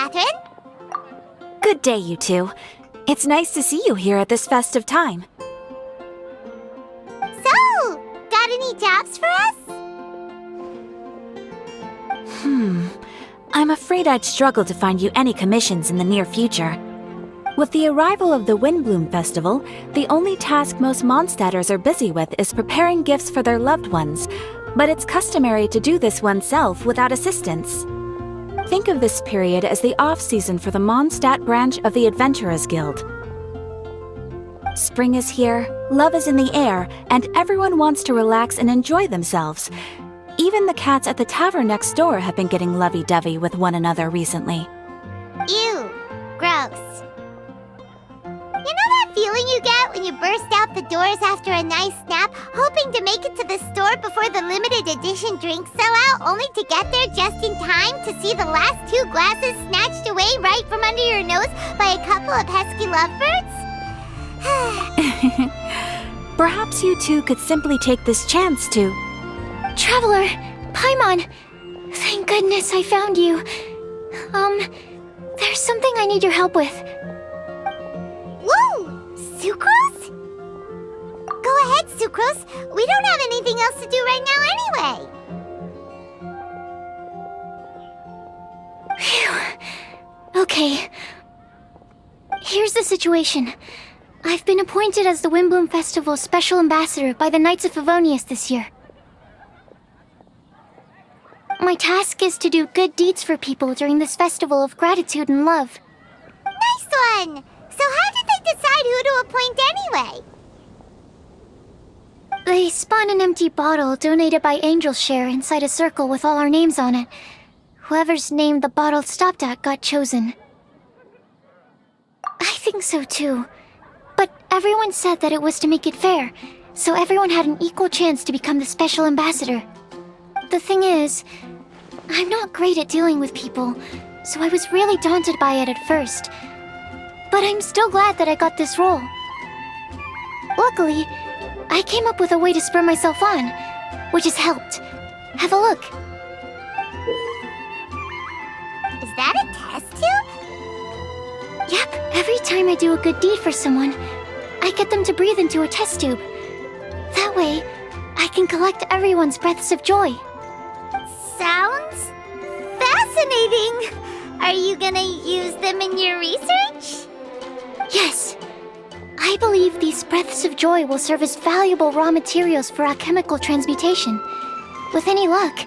Catherine. Good day, you two. It's nice to see you here at this festive time. So, got any jobs for us? I'm afraid I'd struggle to find you any commissions in the near future. With the arrival of the Windblume Festival, the only task most Mondstadters are busy with is preparing gifts for their loved ones, but it's customary to do this oneself without assistance. Think of this period as the off-season for the Mondstadt branch of the Adventurers Guild. Spring is here, love is in the air, and everyone wants to relax and enjoy themselves. Even the cats at the tavern next door have been getting lovey-dovey with one another recently. Ew, gross. You know that feeling you get when you burst out the doors after a nice nap, hoping to make it to the store before the limited edition drinks sell out, only to get there just in time to see the last 2 glasses snatched away right from under your nose by a couple of pesky lovebirds? Perhaps you two could simply take this chance to... Traveler! Paimon! Thank goodness I found you. There's something I need your help with. Woo! Sucrose? Go ahead, Sucrose. We don't have anything else to do right now anyway. Phew. Okay. Here's the situation. I've been appointed as the Windblume Festival's special ambassador by the Knights of Favonius this year. My task is to do good deeds for people during this festival of gratitude and love. Nice one! So how did they decide who to appoint anyway? They spun an empty bottle donated by Angel's Share inside a circle with all our names on it. Whoever's name the bottle stopped at got chosen. I think so too. But everyone said that it was to make it fair, so everyone had an equal chance to become the special ambassador. The thing is, I'm not great at dealing with people, so I was really daunted by it at first. But I'm still glad that I got this role. Luckily, I came up with a way to spur myself on, which has helped. Have a look. Is that a test tube? Yep, every time I do a good deed for someone, I get them to breathe into a test tube. That way, I can collect everyone's breaths of joy. Sounds fascinating! Are you gonna use them in your research? Yes. I believe these breaths of joy will serve as valuable raw materials for alchemical transmutation. With any luck,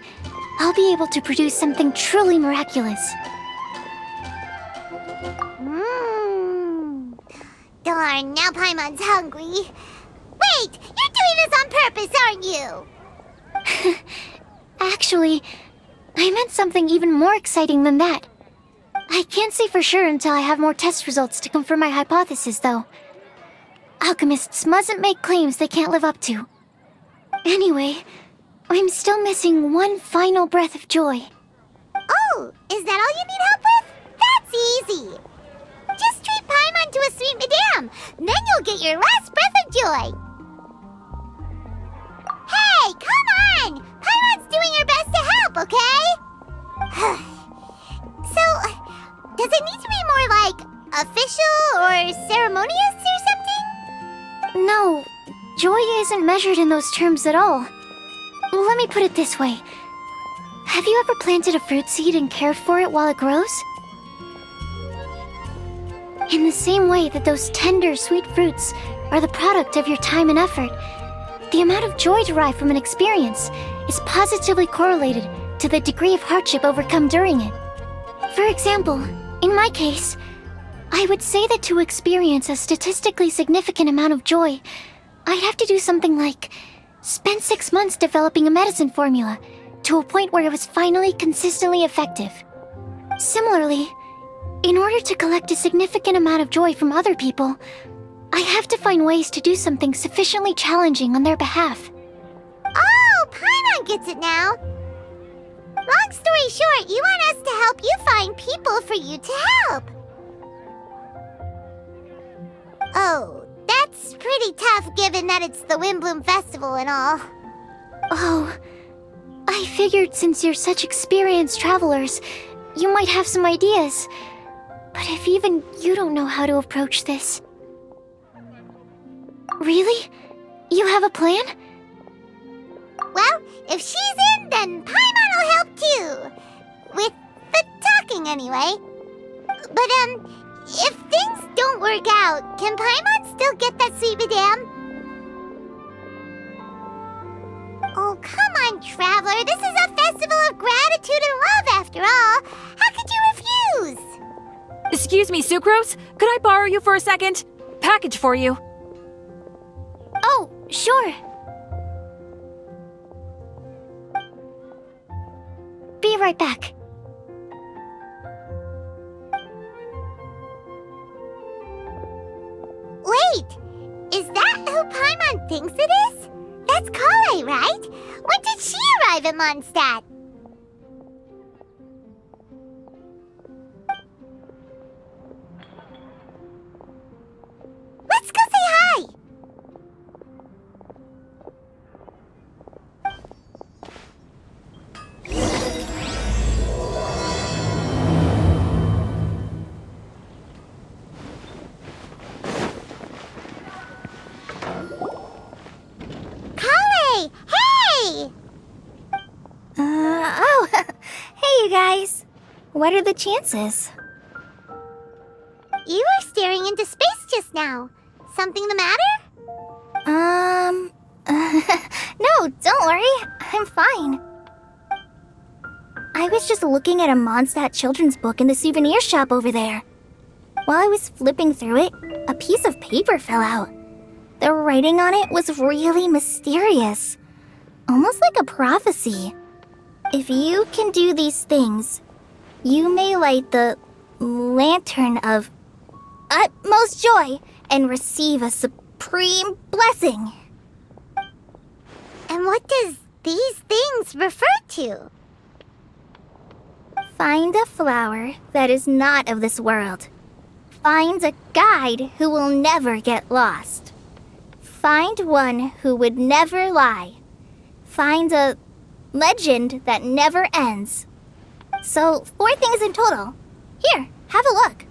I'll be able to produce something truly miraculous. Darn, now Paimon's hungry. Wait! You're doing this on purpose, aren't you? Actually, I meant something even more exciting than that. I can't say for sure until I have more test results to confirm my hypothesis, though. Alchemists mustn't make claims they can't live up to. Anyway, I'm still missing one final breath of joy. Oh, is that all you need help with? That's easy. Just treat Paimon to a sweet madame, then you'll get your last breath of joy. Hey, come on! Paimon's doing her best to help, okay? So, does it need to be more like official or ceremonious or something? No, joy isn't measured in those terms at all. Let me put it this way. Have you ever planted a fruit seed and cared for it while it grows? In the same way that those tender, sweet fruits are the product of your time and effort, the amount of joy derived from an experience is positively correlated to the degree of hardship overcome during it. For example, in my case, I would say that to experience a statistically significant amount of joy, I'd have to do something like spend 6 months developing a medicine formula to a point where it was finally consistently effective. Similarly, in order to collect a significant amount of joy from other people, I have to find ways to do something sufficiently challenging on their behalf. Oh, Paimon gets it now. Long story short, you want us to help you find people for you to help. Oh, that's pretty tough given that it's the Windblume Festival and all. Oh, I figured since you're such experienced travelers, you might have some ideas. But if even you don't know how to approach this... Really? You have a plan? Well, if she's in, then Paimon will help too. With the talking, anyway. But, if things don't work out, can Paimon still get that sweet madame? Oh, come on, Traveler. This is a festival of gratitude and love, after all. How could you refuse? Excuse me, Sucrose? Could I borrow you for a second? Package for you. Oh, sure. Be right back. Wait! Is that who Paimon thinks it is? That's Kale, right? When did she arrive in Mondstadt? Let's go say hi! Kale! Hey! Oh, hey you guys. What are the chances? You were staring into space just now. Something the matter? No, don't worry. I'm fine. I was just looking at a Mondstadt children's book in the souvenir shop over there. While I was flipping through it, a piece of paper fell out. The writing on it was really mysterious. Almost like a prophecy. If you can do these things, you may light the lantern of utmost joy and receive a supreme blessing. And what does these things refer to? Find a flower that is not of this world. Find a guide who will never get lost. Find one who would never lie. Find a legend that never ends. So, 4 things in total. Here, have a look.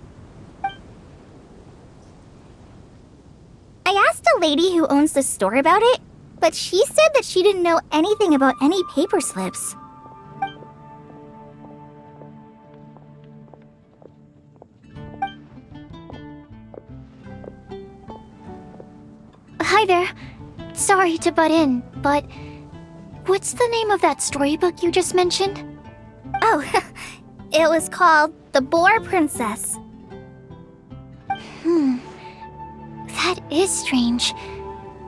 I asked a lady who owns the store about it, but she said that she didn't know anything about any paper slips. Hi there. Sorry to butt in, but what's the name of that storybook you just mentioned? Oh, it was called The Boar Princess. That is strange.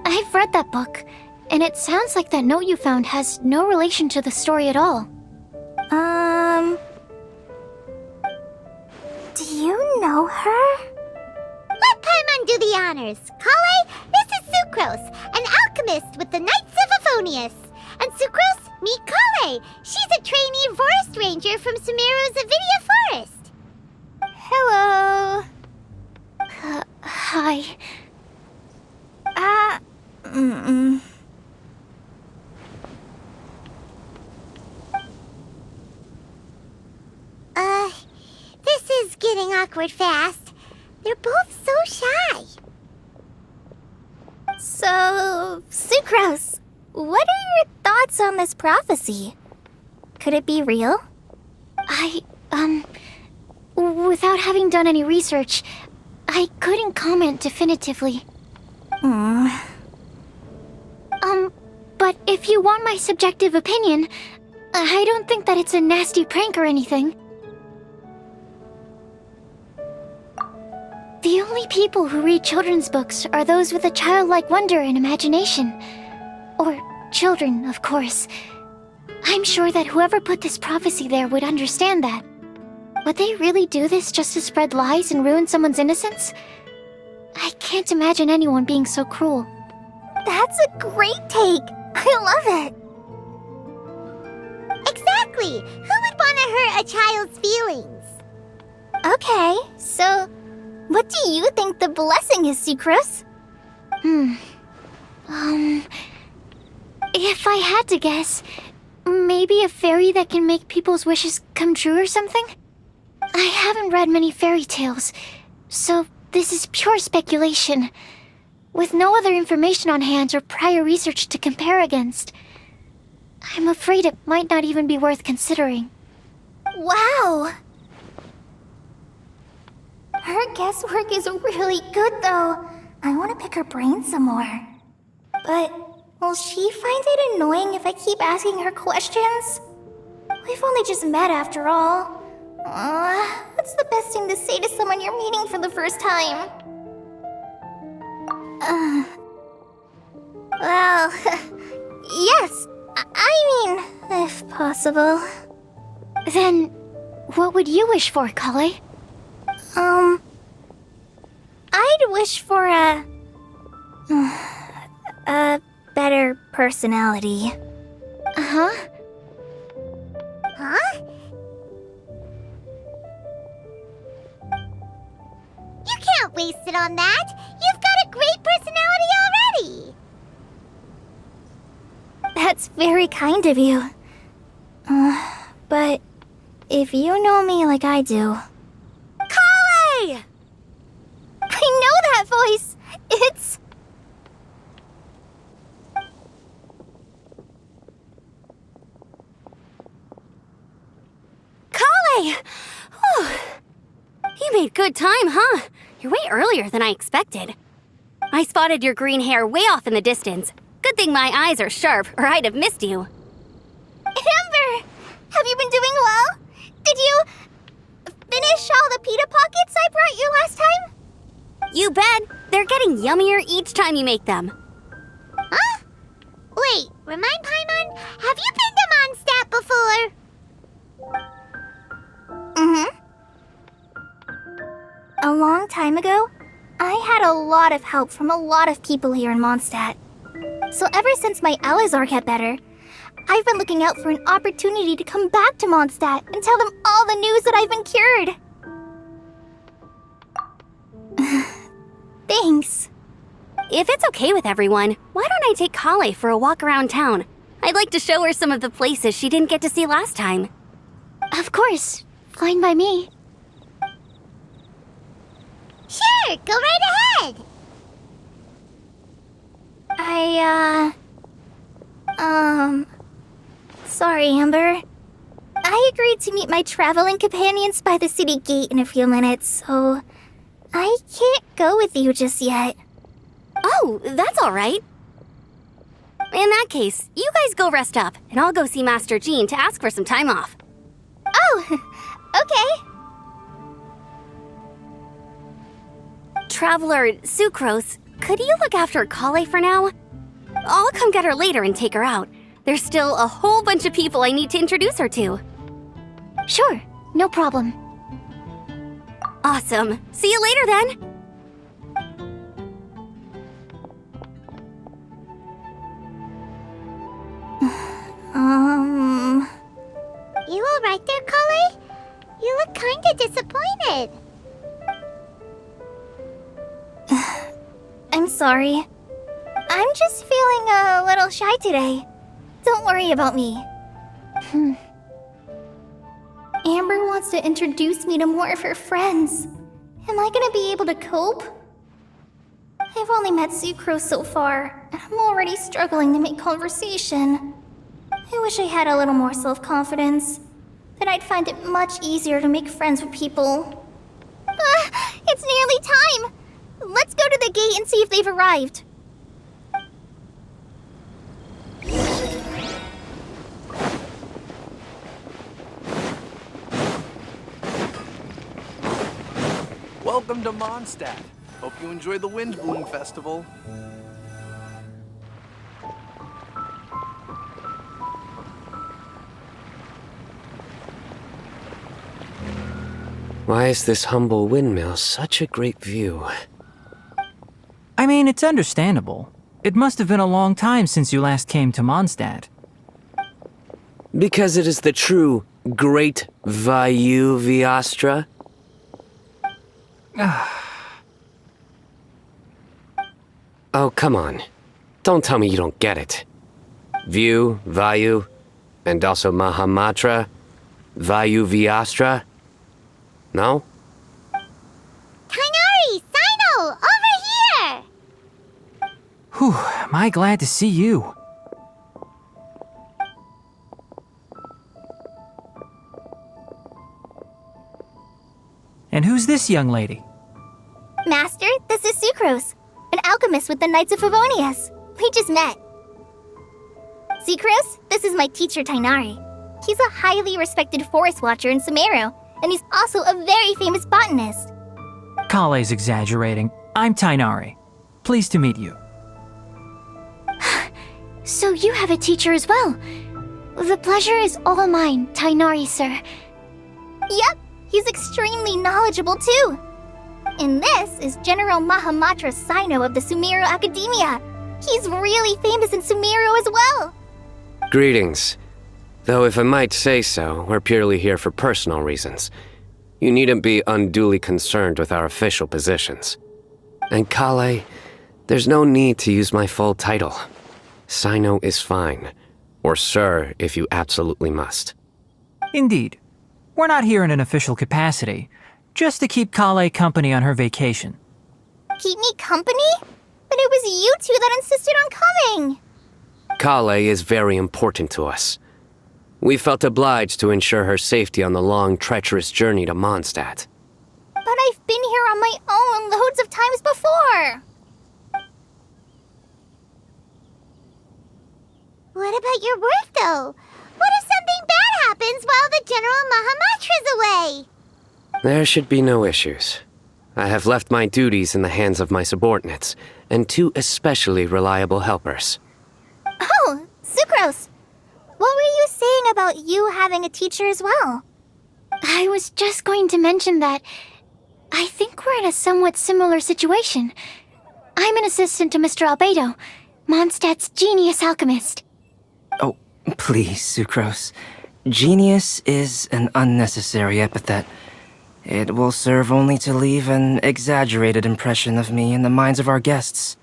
I've read that book, and it sounds like that note you found has no relation to the story at all. Do you know her? Let Paimon do the honors. Kale, this is Sucrose, an alchemist with the Knights of Aphonius. And Sucrose, meet Kale. She's a trainee forest ranger from Sumeru's Avidia Forest. Hello. Hi. This is getting awkward fast. They're both so shy. So, Sucrose, what are your thoughts on this prophecy? Could it be real? Without having done any research, I couldn't comment definitively. But if you want my subjective opinion, I don't think that it's a nasty prank or anything. The only people who read children's books are those with a childlike wonder and imagination. Or children, of course. I'm sure that whoever put this prophecy there would understand that. Would they really do this just to spread lies and ruin someone's innocence? I can't imagine anyone being so cruel. That's a great take. I love it. Exactly. Who would want to hurt a child's feelings? Okay, so what do you think the blessing is, Sucrose? If I had to guess, maybe a fairy that can make people's wishes come true or something? I haven't read many fairy tales, so this is pure speculation. With no other information on hand or prior research to compare against, I'm afraid it might not even be worth considering. Wow! Her guesswork is really good, though. I want to pick her brain some more. But will she find it annoying if I keep asking her questions? We've only just met after all. What's the best thing to say to someone you're meeting for the first time? Well, yes. I mean, if possible. Then, what would you wish for, Kale? I'd wish for a better personality. Huh? Huh? You can't waste it on that. You've got a great personality already. That's very kind of you. But if you know me like I do... Kale! I know that voice! It's... Kale! You made good time, huh? You're way earlier than I expected. I spotted your green hair way off in the distance. Good thing my eyes are sharp, or I'd have missed you. Amber! Have you been doing well? Did you... finish all the pita pockets I brought you last time? You bet! They're getting yummier each time you make them. Huh? Wait, remind Paimon, have you been to Mondstadt before? Mm-hmm. A long time ago, I had a lot of help from a lot of people here in Mondstadt. So ever since my Alizar got better, I've been looking out for an opportunity to come back to Mondstadt and tell them all the news that I've been cured. Thanks. If it's okay with everyone, why don't I take Kale for a walk around town? I'd like to show her some of the places she didn't get to see last time. Of course. Fine by me. Sure, go right ahead. Sorry, Amber. I agreed to meet my traveling companions by the city gate in a few minutes, so I can't go with you just yet. Oh, that's all right. In that case, you guys go rest up, and I'll go see Master Jean to ask for some time off. Oh, okay. Traveler Sucrose, could you look after Kale for now? I'll come get her later and take her out. There's still a whole bunch of people I need to introduce her to. Sure, no problem. Awesome. See you later then. You alright there, Kale? You look kinda disappointed. I'm sorry. I'm just feeling a little shy today. Don't worry about me. Amber wants to introduce me to more of her friends. Am I gonna be able to cope? I've only met Sucrose so far, and I'm already struggling to make conversation. I wish I had a little more self-confidence. Then I'd find it much easier to make friends with people. It's nearly time! Let's go to the gate and see if they've arrived. Welcome to Mondstadt. Hope you enjoy the Windblume Festival. Why is this humble windmill such a great view? I mean, it's understandable. It must have been a long time since you last came to Mondstadt. Because it is the true Great Vayu Viastra? Oh, come on. Don't tell me you don't get it. View, Vayu, and also Mahamatra, Vayu Viastra. No? Kainari! Sino! Over here! Whew, am I glad to see you. And who's this young lady? Master, this is Sucrose, an alchemist with the Knights of Favonius. We just met. Sucrose, this is my teacher Tainari. He's a highly respected forest watcher in Sumeru, and he's also a very famous botanist. Kale's exaggerating. I'm Tainari. Pleased to meet you. So you have a teacher as well. The pleasure is all mine, Tainari, sir. Yep, he's extremely knowledgeable too. And this is General Mahamatra Sino of the Sumeru Academia. He's really famous in Sumeru as well. Greetings. Though if I might say so, we're purely here for personal reasons. You needn't be unduly concerned with our official positions. And Kale, there's no need to use my full title. Sino is fine. Or sir, if you absolutely must. Indeed. We're not here in an official capacity, just to keep Kale company on her vacation. Keep me company? But it was you two that insisted on coming. Kale is very important to us. We felt obliged to ensure her safety on the long, treacherous journey to Mondstadt. But I've been here on my own loads of times before. What about your work, though? What if something bad happens while the General Mahamatra's away? There should be no issues. I have left my duties in the hands of my subordinates, and 2 especially reliable helpers. Oh, Sucrose. What were you saying about you having a teacher as well? I was just going to mention that I think we're in a somewhat similar situation. I'm an assistant to Mr. Albedo, Mondstadt's genius alchemist. Oh, please, Sucrose. Genius is an unnecessary epithet. It will serve only to leave an exaggerated impression of me in the minds of our guests.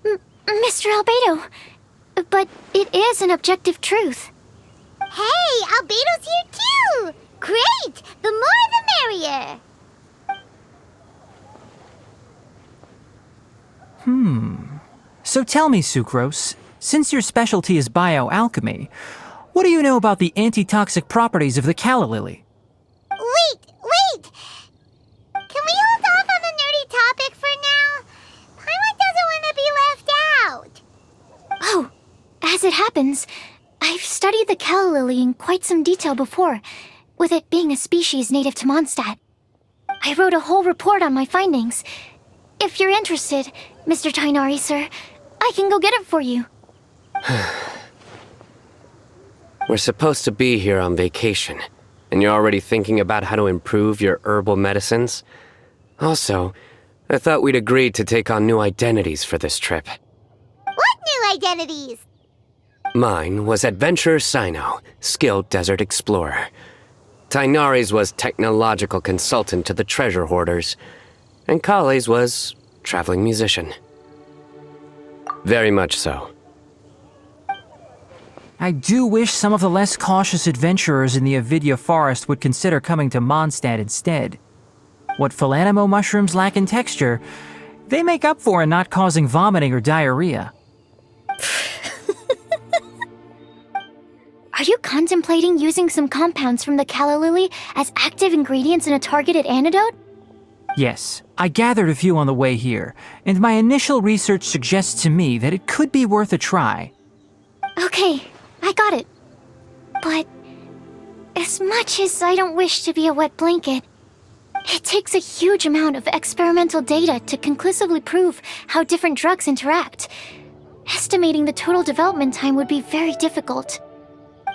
Mr. Albedo, but it is an objective truth. Hey, Albedo's here too! Great! The more the merrier! So tell me, Sucrose, since your specialty is bioalchemy, what do you know about the antitoxic properties of the calla lily? Wait! Can we hold off on the nerdy topic for now? Paimon doesn't want to be left out. Oh, as it happens, I've studied the calla lily in quite some detail before, with it being a species native to Mondstadt. I wrote a whole report on my findings. If you're interested, Mr. Tainari, sir, I can go get it for you. We're supposed to be here on vacation, and you're already thinking about how to improve your herbal medicines? Also, I thought we'd agreed to take on new identities for this trip. What new identities? Mine was Adventurer Sino, skilled desert explorer. Tainari's was technological consultant to the treasure hoarders, and Kale's was traveling musician. Very much so. I do wish some of the less cautious adventurers in the Avidya forest would consider coming to Mondstadt instead. What Philanimo mushrooms lack in texture, they make up for in not causing vomiting or diarrhea. Are you contemplating using some compounds from the calla lily as active ingredients in a targeted antidote? Yes, I gathered a few on the way here, and my initial research suggests to me that it could be worth a try. Okay, I got it. But as much as I don't wish to be a wet blanket, it takes a huge amount of experimental data to conclusively prove how different drugs interact. Estimating the total development time would be very difficult.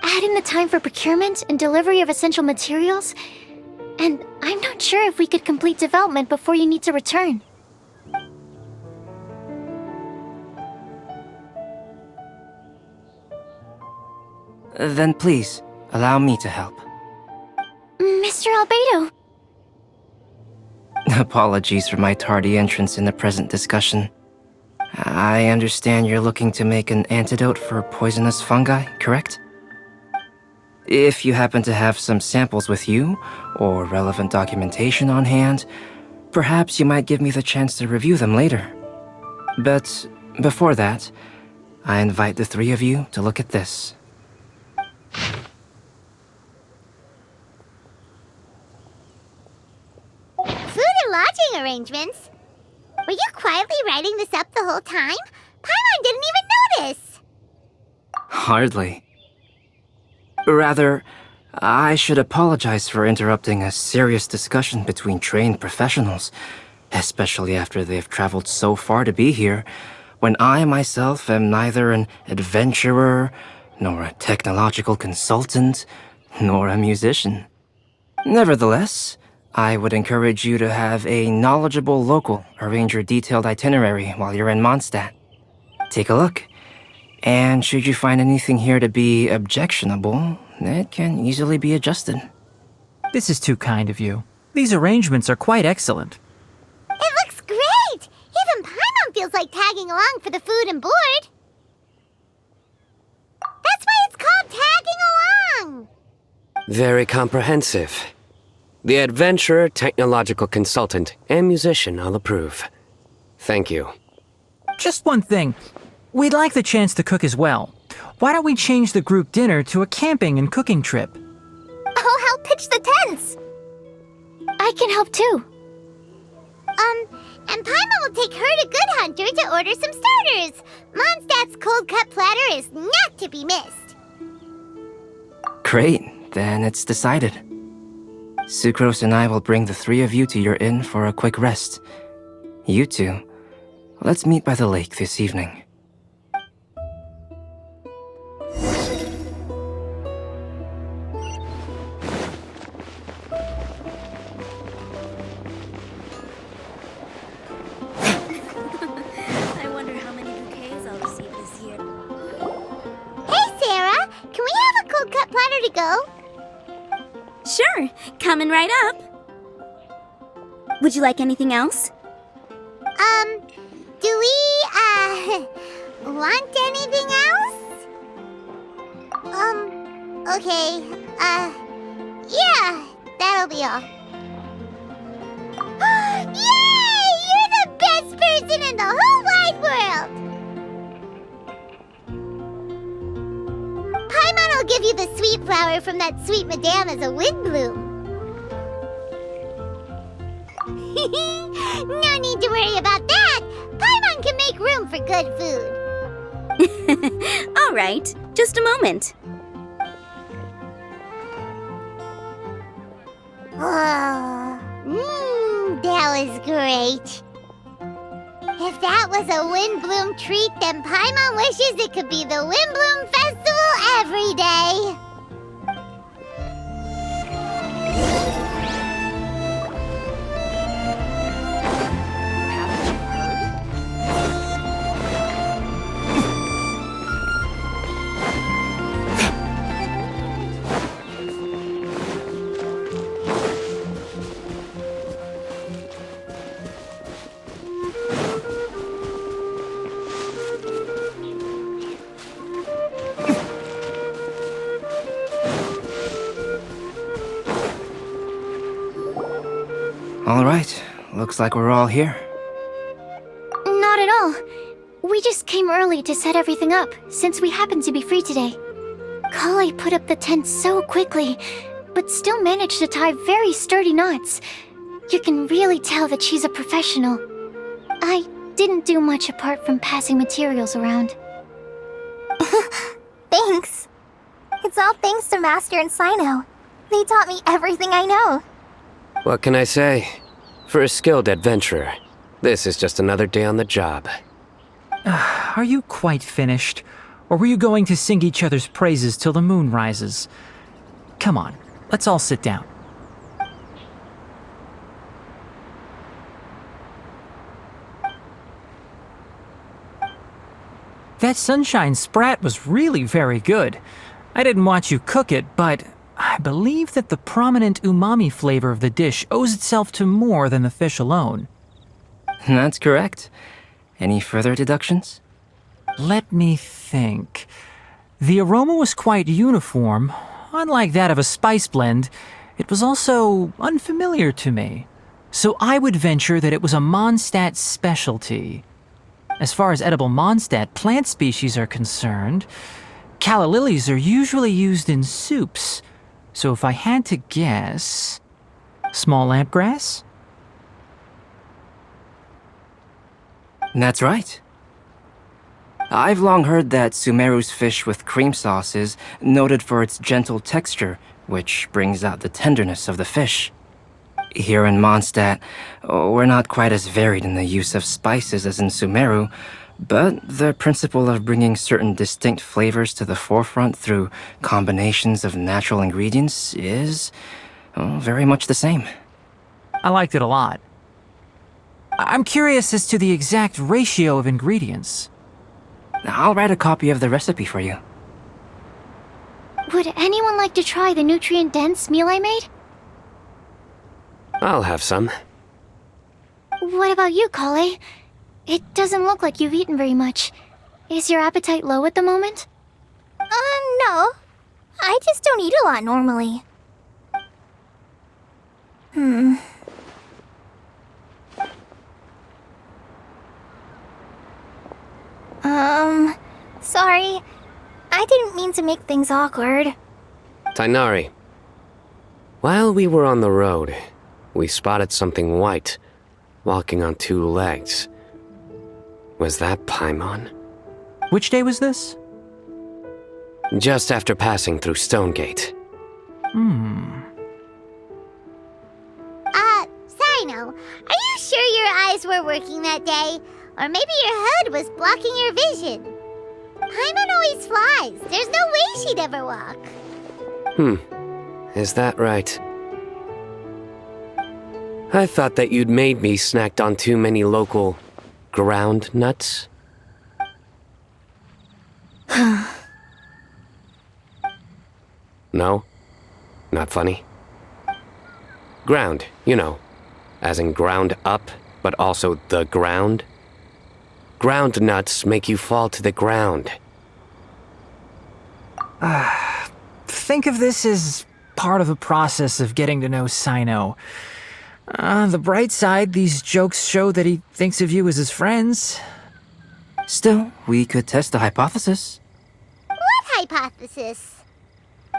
Add in the time for procurement and delivery of essential materials, and I'm not sure if we could complete development before you need to return. Then please, allow me to help. Mr. Albedo! Apologies for my tardy entrance in the present discussion. I understand you're looking to make an antidote for poisonous fungi, correct? If you happen to have some samples with you, or relevant documentation on hand, perhaps you might give me the chance to review them later. But before that, I invite the three of you to look at this. Food and lodging arrangements? Were you quietly writing this up the whole time? Paimon didn't even notice! Hardly. Rather, I should apologize for interrupting a serious discussion between trained professionals, especially after they've traveled so far to be here, when I myself am neither an adventurer, nor a technological consultant, nor a musician. Nevertheless, I would encourage you to have a knowledgeable local arrange your detailed itinerary while you're in Mondstadt. Take a look, and should you find anything here to be objectionable, it can easily be adjusted. This is too kind of you. These arrangements are quite excellent. It looks great! Even Paimon feels like tagging along for the food and board. That's why it's called tagging along! Very comprehensive. The adventurer, technological consultant, and musician all approve. Thank you. Just one thing. We'd like the chance to cook as well. Why don't we change the group dinner to a camping and cooking trip? I'll help pitch the tents. I can help too. And Paimon will take her to Good Hunter to order some starters. Mondstadt's cold cut platter is not to be missed. Great, then it's decided. Sucrose and I will bring the three of you to your inn for a quick rest. You two, let's meet by the lake this evening. I wonder how many bouquets I'll receive this year. Hey, Sarah! Can we have a cold cut platter to go? Sure, coming right up. Would you like anything else? Do we, want anything else? Okay, yeah, that'll be all. Yay! You're the best person in the whole wide world! Paimon will give you the sweet flower from that sweet madame as a Windblume. No need to worry about that! Paimon can make room for good food. All right, just a moment. Oh, that was great. If that was a Windblume treat, then Paimon wishes it could be the Windblume Festival every day. All right, looks like we're all here. Not at all. We just came early to set everything up, since we happen to be free today. Kale put up the tent so quickly, but still managed to tie very sturdy knots. You can really tell that she's a professional. I didn't do much apart from passing materials around. Thanks. It's all thanks to Master and Sino. They taught me everything I know. What can I say? For a skilled adventurer, this is just another day on the job. Are you quite finished? Or were you going to sing each other's praises till the moon rises? Come on, let's all sit down. That sunshine sprat was really very good. I didn't watch you cook it, but I believe that the prominent umami flavor of the dish owes itself to more than the fish alone. That's correct. Any further deductions? Let me think. The aroma was quite uniform, unlike that of a spice blend, it was also unfamiliar to me. So I would venture that it was a Mondstadt specialty. As far as edible Mondstadt plant species are concerned, calla lilies are usually used in soups. So if I had to guess... small lampgrass? That's right. I've long heard that Sumeru's fish with cream sauce is noted for its gentle texture, which brings out the tenderness of the fish. Here in Mondstadt, we're not quite as varied in the use of spices as in Sumeru, but the principle of bringing certain distinct flavors to the forefront through combinations of natural ingredients is very much the same. I liked it a lot. I'm curious as to the exact ratio of ingredients. I'll write a copy of the recipe for you. Would anyone like to try the nutrient-dense meal I made? I'll have some. What about you, Kale? It doesn't look like you've eaten very much. Is your appetite low at the moment? No. I just don't eat a lot normally. Sorry. I didn't mean to make things awkward. Tainari. While we were on the road, we spotted something white, walking on two legs. Was that Paimon? Which day was this? Just after passing through Stonegate. Sino, are you sure your eyes were working that day? Or maybe your hood was blocking your vision? Paimon always flies. There's no way she'd ever walk. Is that right? I thought that you'd made me snacked on too many local ground nuts. No? Not funny? Ground, you know, as in ground up, but also the ground. Ground nuts make you fall to the ground. Think of this as part of the process of getting to know Sino. On the bright side, these jokes show that he thinks of you as his friends. Still, we could test the hypothesis. What hypothesis?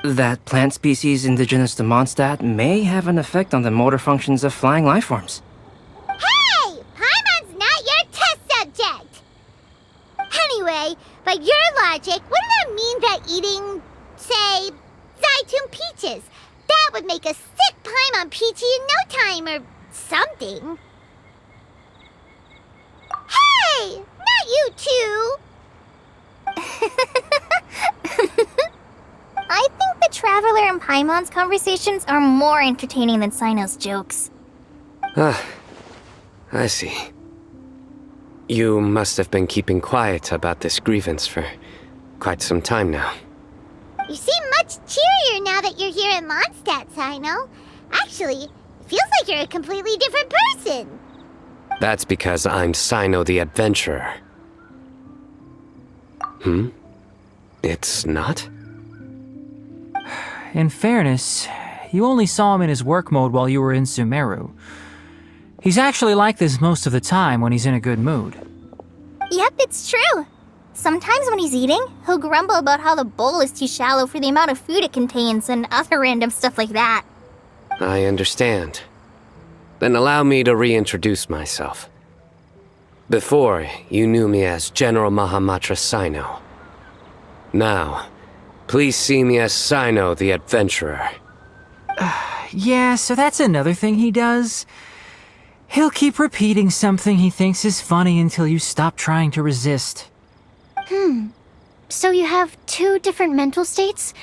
That plant species indigenous to Mondstadt may have an effect on the motor functions of flying lifeforms. Hey! Paimon's not your test subject! Anyway, by your logic, wouldn't that mean that eating, say, Zaitun peaches, that would make a sick Paimon peachy in no time or something? Hey! Not you two! I think the Traveler and Paimon's conversations are more entertaining than Sino's jokes. I see. You must have been keeping quiet about this grievance for quite some time now. You seem much cheerier now that you're here in Mondstadt, Sino. Actually, it feels like you're a completely different person. That's because I'm Sino the Adventurer. It's not? In fairness, you only saw him in his work mode while you were in Sumeru. He's actually like this most of the time when he's in a good mood. Yep, it's true. Sometimes when he's eating, he'll grumble about how the bowl is too shallow for the amount of food it contains and other random stuff like that. I understand. Then allow me to reintroduce myself. Before, you knew me as General Mahamatra Sino. Now, please see me as Sino the Adventurer. Yeah, so that's another thing he does. He'll keep repeating something he thinks is funny until you stop trying to resist. So you have two different mental states?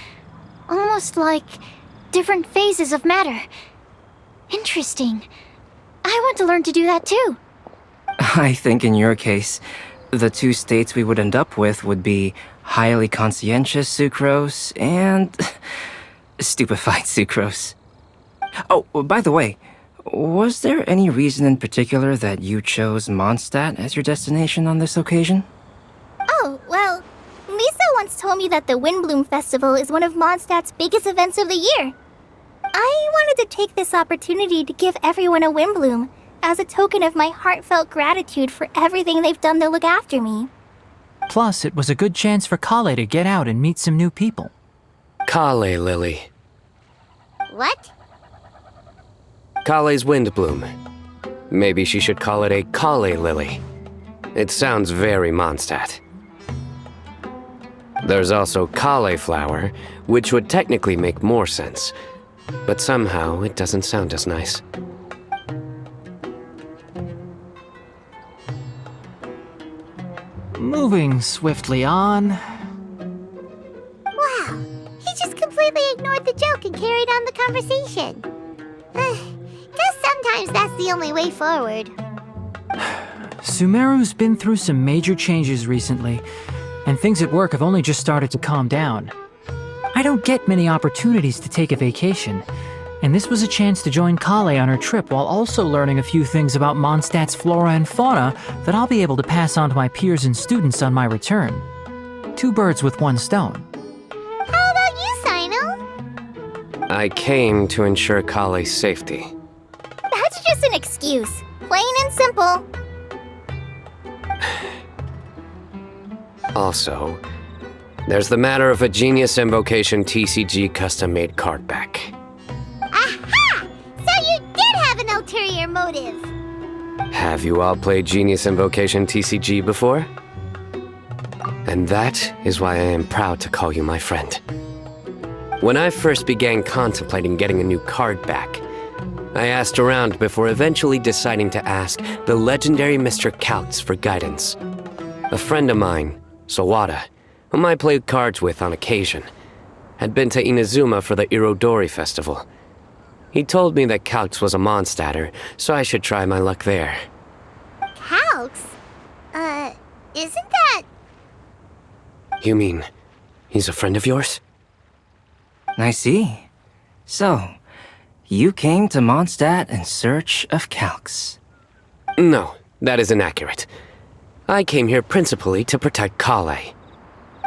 Almost like different phases of matter. Interesting. I want to learn to do that too. I think in your case, the two states we would end up with would be highly conscientious sucrose and stupefied sucrose. Oh, by the way, was there any reason in particular that you chose Mondstadt as your destination on this occasion? Oh, well, the Tiramisu once told me that the Windblume Festival is one of Mondstadt's biggest events of the year. I wanted to take this opportunity to give everyone a Windblume, as a token of my heartfelt gratitude for everything they've done to look after me. Plus, it was a good chance for Kale to get out and meet some new people. Kale Lily. What? Kale's Windblume. Maybe she should call it a Kale Lily. It sounds very Mondstadt. There's also cauliflower, which would technically make more sense, but somehow it doesn't sound as nice. Moving swiftly on. Wow, he just completely ignored the joke and carried on the conversation. Guess sometimes that's the only way forward. Sumeru's been through some major changes recently, and things at work have only just started to calm down. I don't get many opportunities to take a vacation, and this was a chance to join Kale on her trip while also learning a few things about Mondstadt's flora and fauna that I'll be able to pass on to my peers and students on my return. 2 birds with 1 stone. How about you, Sino? I came to ensure Kale's safety. That's just an excuse. Plain and simple. Also, there's the matter of a Genius Invocation TCG custom-made card back. Aha! So you did have an ulterior motive. Have you all played Genius Invocation TCG before? And that is why I am proud to call you my friend. When I first began contemplating getting a new card back, I asked around before eventually deciding to ask the legendary Mr. Kautz for guidance. A friend of mine, Sawada, whom I played cards with on occasion, had been to Inazuma for the Irodori festival. He told me that Kautz was a Mondstadter, so I should try my luck there. Kautz? Isn't that... You mean, he's a friend of yours? I see. So, you came to Mondstadt in search of Calx. No, that is inaccurate. I came here principally to protect Kale.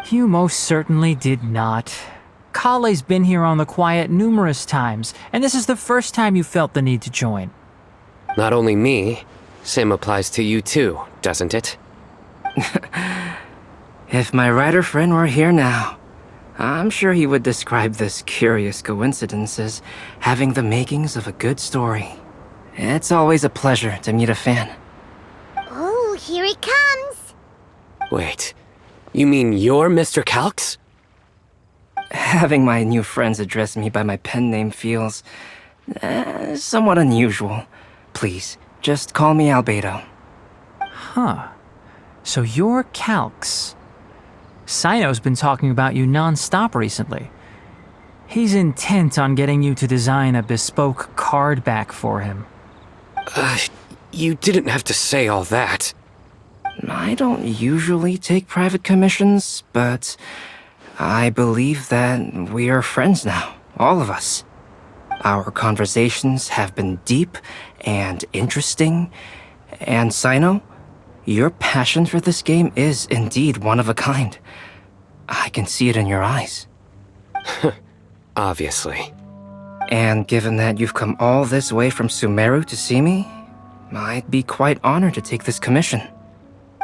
You most certainly did not. Kale's been here on the quiet numerous times, and this is the first time you felt the need to join. Not only me, same applies to you too, doesn't it? If my writer friend were here now, I'm sure he would describe this curious coincidence as having the makings of a good story. It's always a pleasure to meet a fan. Oh, here he comes. Wait, you mean you're Mr. Calx? Having my new friends address me by my pen name feels somewhat unusual. Please, just call me Albedo. Huh. So you're Calx. Sino's been talking about you non-stop recently. He's intent on getting you to design a bespoke card back for him. You didn't have to say all that. I don't usually take private commissions, but I believe that we are friends now, all of us. Our conversations have been deep and interesting, and Sino, your passion for this game is indeed one of a kind. I can see it in your eyes. Obviously. And given that you've come all this way from Sumeru to see me, I'd be quite honored to take this commission.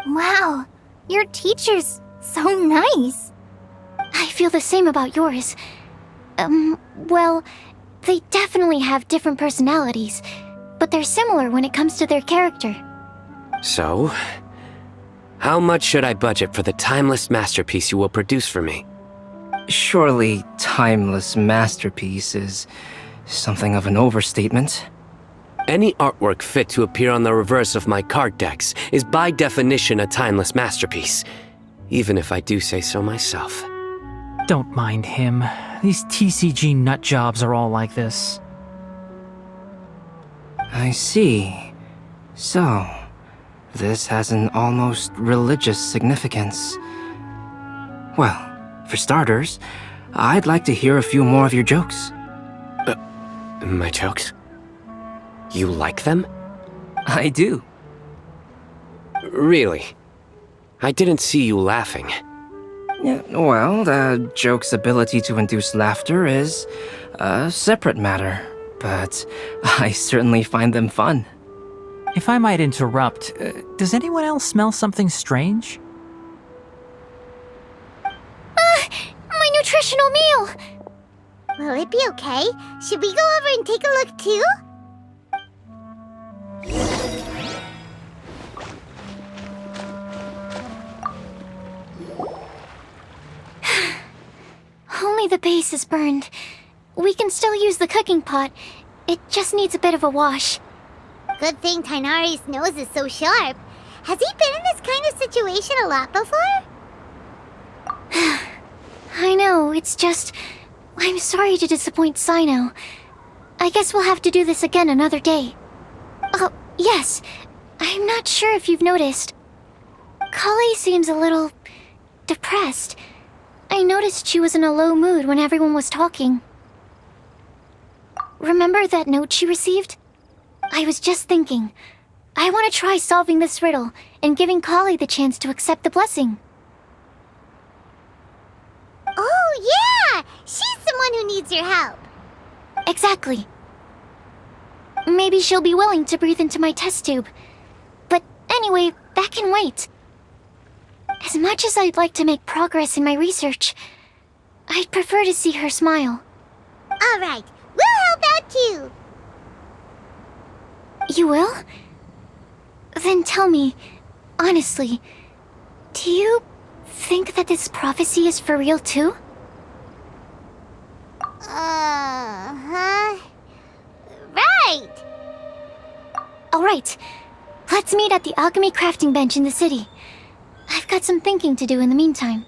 Wow, your teacher's so nice. I feel the same about yours. Well, they definitely have different personalities, but they're similar when it comes to their character. So, how much should I budget for the timeless masterpiece you will produce for me? Surely, timeless masterpiece is something of an overstatement. Any artwork fit to appear on the reverse of my card decks is by definition a timeless masterpiece, even if I do say so myself. Don't mind him. These TCG nut jobs are all like this. I see. So, this has an almost religious significance. Well, for starters, I'd like to hear a few more of your jokes. My jokes? You like them? I do. Really? I didn't see you laughing. Yeah, well, the joke's ability to induce laughter is a separate matter, but I certainly find them fun. If I might interrupt, does anyone else smell something strange? My nutritional meal! Will it be okay? Should we go over and take a look too? Only the base is burned. We can still use the cooking pot. It just needs a bit of a wash. Good thing Tainari's nose is so sharp. Has he been in this kind of situation a lot before? I know, it's just... I'm sorry to disappoint Sino. I guess we'll have to do this again another day. Oh, yes. I'm not sure if you've noticed. Kale seems a little... depressed. I noticed she was in a low mood when everyone was talking. Remember that note she received? I was just thinking. I want to try solving this riddle and giving Kale the chance to accept the blessing. Oh, yeah! She's someone who needs your help. Exactly. Maybe she'll be willing to breathe into my test tube. But anyway, that can wait. As much as I'd like to make progress in my research, I'd prefer to see her smile. All right, we'll help out too. You will? Then tell me, honestly, do you think that this prophecy is for real too? Huh? Right! Alright, let's meet at the alchemy crafting bench in the city. I've got some thinking to do in the meantime.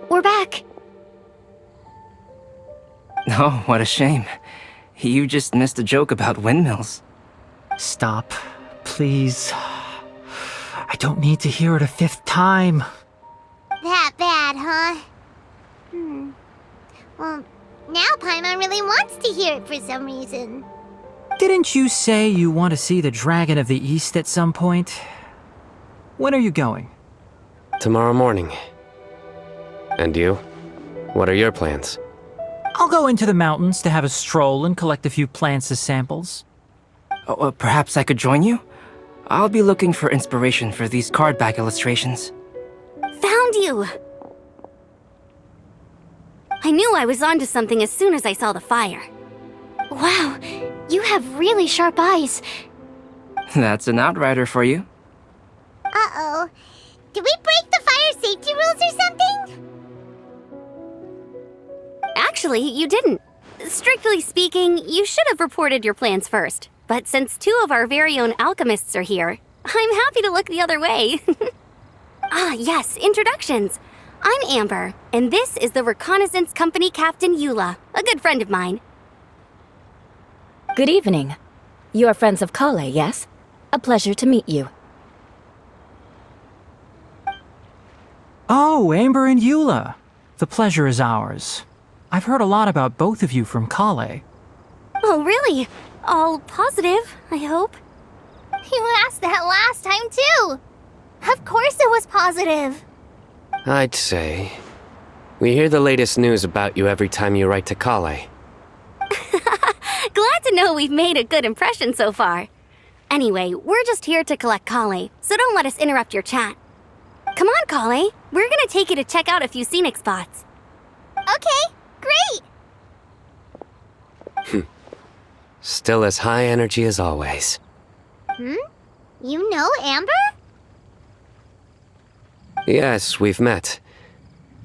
We're back! Oh, what a shame. You just missed a joke about windmills. Stop, please. I don't need to hear it a fifth time. That bad, huh? Well, now Paimon really wants to hear it for some reason. Didn't you say you want to see the Dragon of the East at some point? When are you going? Tomorrow morning. And you? What are your plans? I'll go into the mountains to have a stroll and collect a few plants as samples. Oh, perhaps I could join you? I'll be looking for inspiration for these card back illustrations. Found you! I knew I was onto something as soon as I saw the fire. Wow, you have really sharp eyes. That's an outrider for you. Uh-oh. Did we break the fire safety rules or something? Actually, you didn't. Strictly speaking, you should have reported your plans first. But since two of our very own alchemists are here, I'm happy to look the other way. Ah, yes, introductions. I'm Amber, and this is the Reconnaissance Company Captain Eula, a good friend of mine. Good evening. You are friends of Kale, yes? A pleasure to meet you. Oh, Amber and Eula. The pleasure is ours. I've heard a lot about both of you from Kale. Oh, really? All positive, I hope. You asked that last time too. Of course it was positive. I'd say. We hear the latest news about you every time you write to Kale. Glad to know we've made a good impression so far. Anyway, we're just here to collect Kale, so don't let us interrupt your chat. Come on, Kale. We're gonna take you to check out a few scenic spots. Okay, great. Still as high energy as always. You know Amber? Yes, we've met.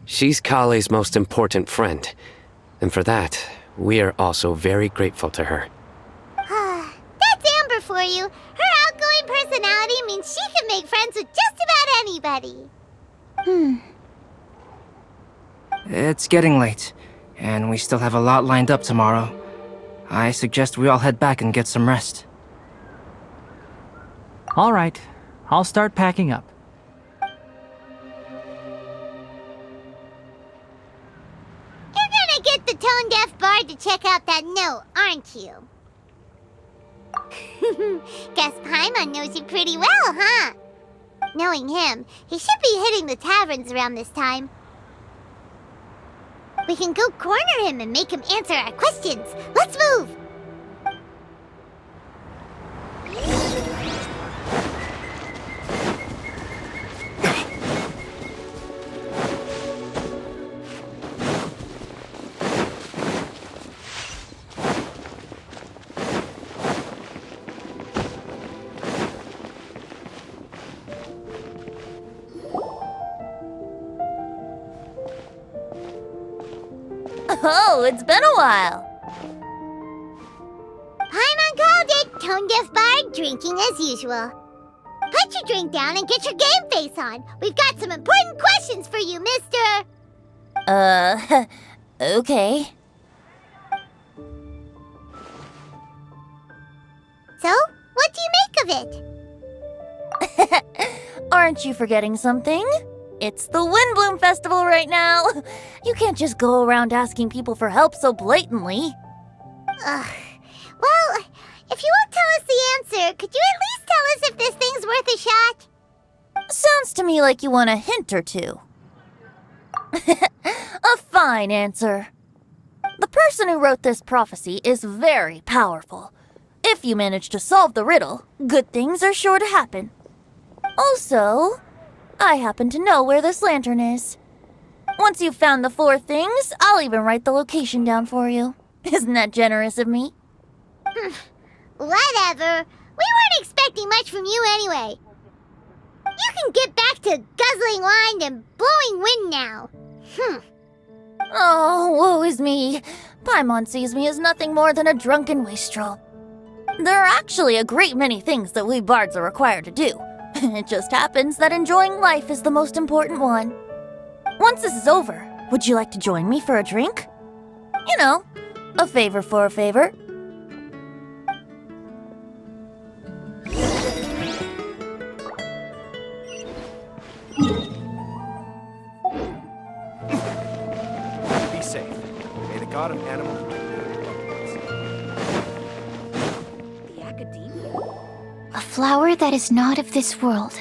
She's Kale's most important friend. And for that, we are also very grateful to her. That's Amber for you. Her outgoing personality means she can make friends with just about anybody. It's getting late, and we still have a lot lined up tomorrow. I suggest we all head back and get some rest. All right, I'll start packing up. You're gonna get the tone-deaf bard to check out that note, aren't you? Guess Paimon knows you pretty well, huh? Knowing him, he should be hitting the taverns around this time. We can go corner him and make him answer our questions. Let's move! Oh, it's been a while. Paimon called it, tone-deaf bard, drinking as usual. Put your drink down and get your game face on. We've got some important questions for you, mister. Okay. So, what do you make of it? Aren't you forgetting something? It's the Windblume Festival right now. You can't just go around asking people for help so blatantly. Well, if you won't tell us the answer, could you at least tell us if this thing's worth a shot? Sounds to me like you want a hint or two. A fine answer. The person who wrote this prophecy is very powerful. If you manage to solve the riddle, good things are sure to happen. Also, I happen to know where this lantern is. Once you've found the 4 things, I'll even write the location down for you. Isn't that generous of me? Whatever. We weren't expecting much from you anyway. You can get back to guzzling wine and blowing wind now. Oh, woe is me. Paimon sees me as nothing more than a drunken wastrel. There are actually a great many things that we bards are required to do. It just happens that enjoying life is the most important one. Once this is over, would you like to join me for a drink? You know, a favor for a favor. Be safe. May the god of animals protect you. The academia? A flower that is not of this world.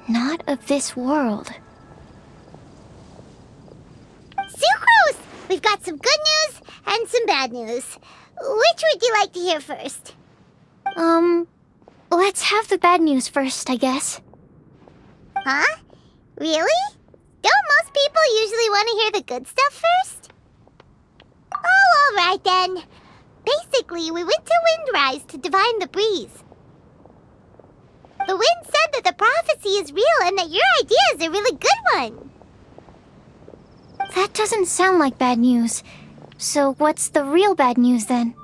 Not of this world. Sucrose! We've got some good news and some bad news. Which would you like to hear first? Let's have the bad news first, I guess. Huh? Really? Don't most people usually want to hear the good stuff first? Oh, alright then. Basically, we went to Windrise to divine the breeze. The wind said that the prophecy is real and that your idea is a really good one. That doesn't sound like bad news. So what's the real bad news then?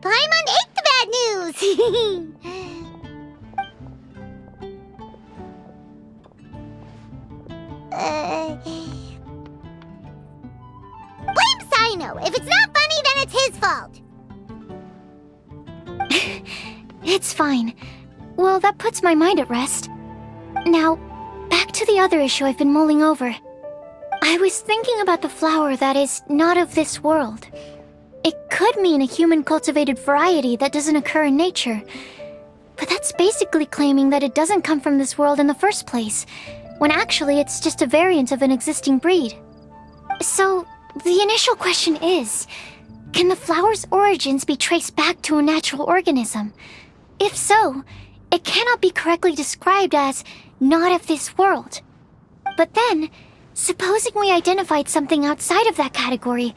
Paimon ate the bad news! Blame Sino! If it's not funny, then it's his fault! It's fine. Well, that puts my mind at rest. Now, back to the other issue I've been mulling over. I was thinking about the flower that is not of this world. It could mean a human-cultivated variety that doesn't occur in nature. But that's basically claiming that it doesn't come from this world in the first place, when actually it's just a variant of an existing breed. So, the initial question is, can the flower's origins be traced back to a natural organism? If so, it cannot be correctly described as not of this world. But then, supposing we identified something outside of that category,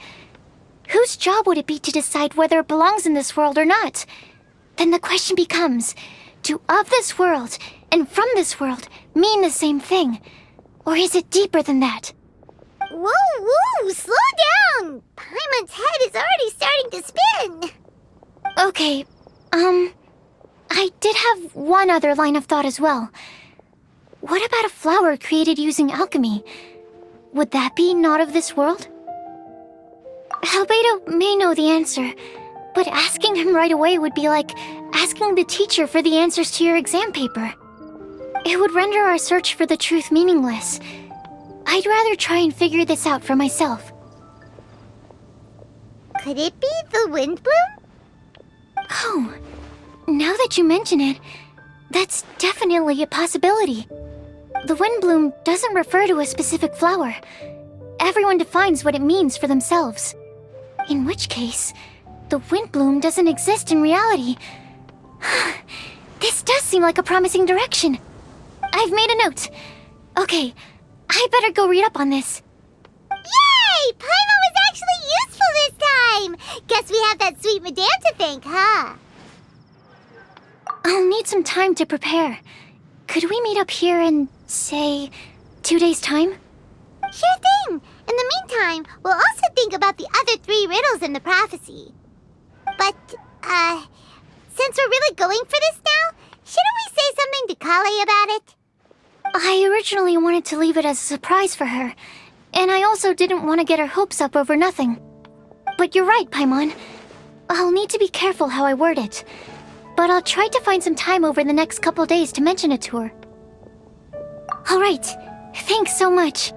whose job would it be to decide whether it belongs in this world or not? Then the question becomes, do of this world and from this world mean the same thing? Or is it deeper than that? Whoa, slow down! Paimon's head is already starting to spin! Okay, I did have one other line of thought as well. What about a flower created using alchemy? Would that be not of this world? Albedo may know the answer, but asking him right away would be like asking the teacher for the answers to your exam paper. It would render our search for the truth meaningless. I'd rather try and figure this out for myself. Could it be the Windblume? Oh, now that you mention it, that's definitely a possibility. The Windblume doesn't refer to a specific flower. Everyone defines what it means for themselves. In which case, the Windblume doesn't exist in reality. This does seem like a promising direction. I've made a note. Okay, I better go read up on this. Yay! Paimon was actually useful this time! Guess we have that sweet madame to thank, huh? I'll need some time to prepare. Could we meet up here in, say, 2 days' time? Sure thing! In the meantime, we'll also think about the other 3 riddles in the prophecy. But, since we're really going for this now, shouldn't we say something to Kale about it? I originally wanted to leave it as a surprise for her, and I also didn't want to get her hopes up over nothing. But you're right, Paimon. I'll need to be careful how I word it. But I'll try to find some time over the next couple days to mention it to her. Alright, thanks so much.